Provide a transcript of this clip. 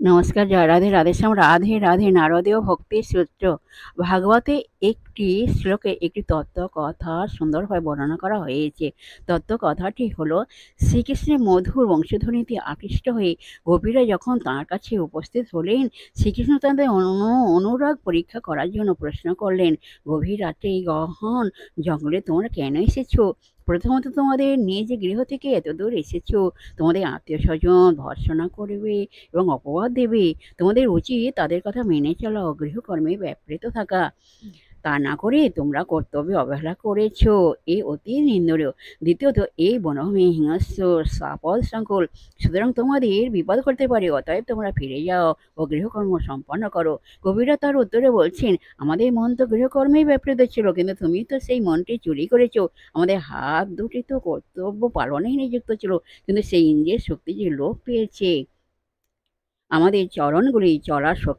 নমস্কার, জয় রাধে রাধেশ্যাম। রাধে রাধে। নারদীয় ভক্তির সূত্র ভাগবতে একটি শ্লোকে একটি তত্ত্ব কথা সুন্দরভাবে বর্ণনা করা হয়েছে। তত্ত্ব কথাটি হলো, শ্রীকৃষ্ণের মধুর বংশধ্বনিতে আকৃষ্ট হয়ে গোপীরা যখন তাঁর কাছে উপস্থিত হলেন, শ্রীকৃষ্ণ তাদের অনুরাগ পরীক্ষা করার জন্য প্রশ্ন করলেন, গভীর রাত্রে এই গহন জঙ্গলে তোমরা কেন এসেছো? প্রথমত তোমাদের নিজ গৃহ থেকে এত দূর এসেছো, তোমাদের আত্মীয় স্বজন ভর্ৎসনা করবে এবং অপবাদ দেবে। তোমাদের উচিত তাদের কথা মেনে চলা, গৃহকর্মে ব্যাপৃত থাকা। তা না করে তোমরা কর্তব্যে অবহেলা করেছ, এ অতি নিন্দনীয়। দ্বিতীয়ত, এই বনভূমি হিংস্র সাপদ সংকুল, সুতরাং তোমাদের বিপদ করতে পারে, অতএব তোমরা ফিরে যাও ও গৃহকর্ম সম্পন্ন করো। কবিরা তার উত্তরে বলছেন, আমাদের মন তো গৃহকর্মেই ব্যাপৃত ছিল, কিন্তু তুমি তো সেই মনটি চুরি করেছ। আমাদের হাত দুটি তো কর্তব্য পালনেই নিযুক্ত ছিল, কিন্তু সেই ইন্দ্রিয়ের শক্তি যে লোপ পেয়েছে, আমাদের চরণগুলি চলার শক্তি